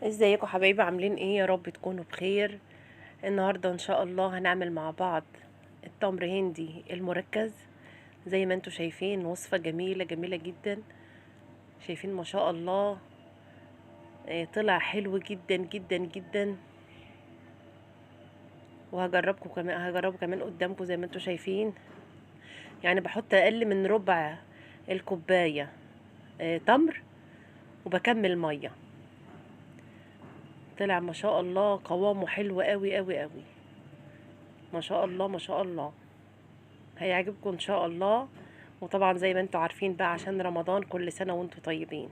ازيكم حبايبي؟ عاملين ايه؟ يا رب تكونوا بخير. النهارده ان شاء الله هنعمل مع بعض التمر هندي المركز. زي ما انتوا شايفين وصفة جميلة جميلة جدا. شايفين ما شاء الله. طلع حلو جدا جدا جدا. هجربه كمان قدامكم زي ما انتوا شايفين. يعني بحط اقل من ربع الكوباية تمر، وبكمل مية. طلع ما شاء الله قوامه حلو قوي قوي قوي. ما شاء الله ما شاء الله. هيعجبكم ان شاء الله. وطبعا زي ما انتوا عارفين بقى، عشان رمضان، كل سنة وانتوا طيبين.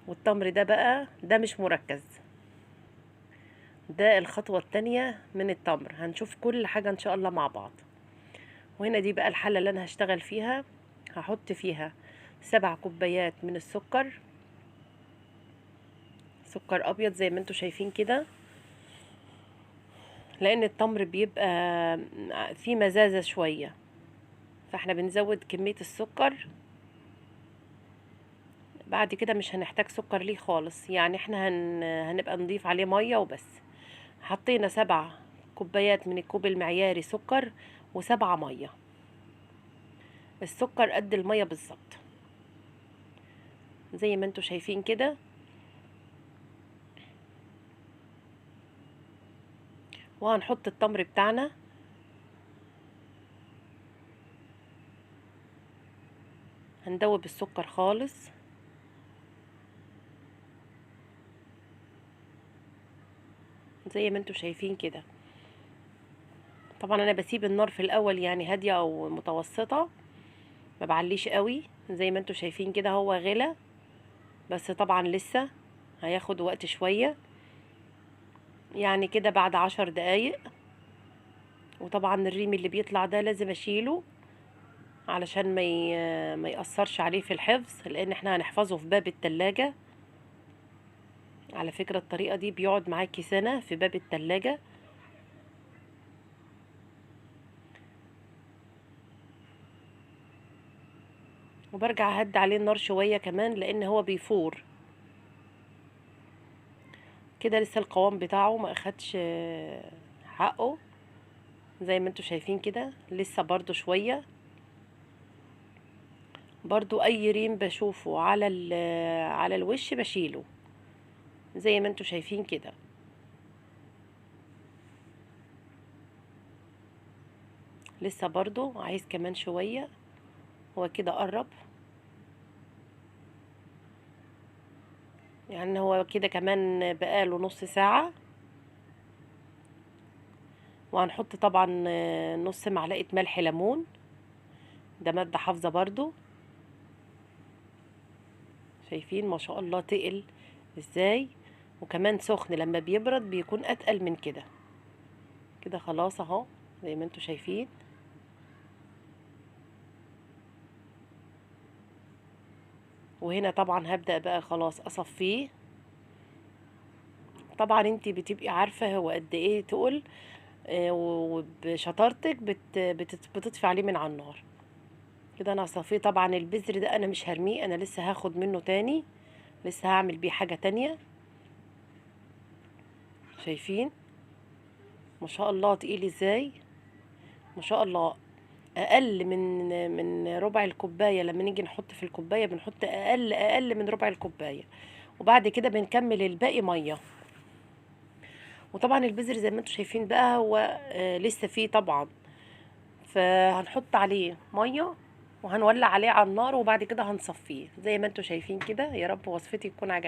والتمر ده بقى ده مش مركز. ده الخطوة التانية من التمر. هنشوف كل حاجة ان شاء الله مع بعض. وهنا دي بقى الحلة اللي انا هشتغل فيها. هحط فيها 7 كوبايات من السكر. سكر ابيض زي ما انتوا شايفين كده. لان التمر بيبقى فيه مزازة شوية، فاحنا بنزود كمية السكر. بعد كده مش هنحتاج سكر ليه خالص، يعني احنا هنبقى نضيف عليه مية وبس. حطينا 7 كوبايات من الكوب المعياري سكر، و7 مية. السكر قد المية بالظبط زي ما انتوا شايفين كده. وهنحط التمر بتاعنا. هندوب السكر خالص. زي ما انتوا شايفين كده. طبعا انا بسيب النار في الاول يعني هادية او متوسطة، ما بعليش قوي. زي ما انتوا شايفين كده هو غلى، بس طبعا لسه هياخد وقت شوية. يعني كده بعد 10 دقايق. وطبعا الريم اللي بيطلع ده لازم اشيله، علشان ما يأثرش عليه في الحفظ، لان احنا هنحفظه في باب التلاجة. على فكرة الطريقة دي بيقعد معاكي سنة في باب التلاجة. وبرجع اهدي عليه النار شوية كمان، لان هو بيفور كده. لسه القوام بتاعه ما اخدش حقه. زي ما انتوا شايفين كده لسه برضو شوية. برضو اي ريم بشوفه على الوش بشيله. زي ما انتوا شايفين كده. لسه برضو عايز كمان شوية. هو كده قرب. يعني هو كده كمان بقاله نص ساعة. وهنحط طبعا نص معلقة ملح ليمون. ده مادة حافظة برضو. شايفين ما شاء الله تقل ازاي. وكمان سخن، لما بيبرد بيكون اتقل من كده. كده خلاص اهو زي ما انتوا شايفين. وهنا طبعا هبدأ بقى خلاص اصفيه. طبعا انتي بتبقي عارفة هو قد ايه تقل. وبشطارتك بتطفي عليه من على النار. كده انا هصفيه. طبعا البذر ده انا مش هرميه، انا لسه هاخد منه تاني. لسه هعمل بيه حاجة تانية. شايفين ما شاء الله تقيل ازاي. ما شاء الله. اقل من ربع الكوبايه. لما نيجي نحط في الكوبايه بنحط اقل من ربع الكوبايه. وبعد كده بنكمل الباقي ميه. وطبعا البذر زي ما انتم شايفين بقى هو لسه فيه طبعا. فهنحط عليه ميه. وهنولع عليه على النار، وبعد كده هنصفيه زي ما انتم شايفين كده. يا رب وصفتي تكون عجبتكم.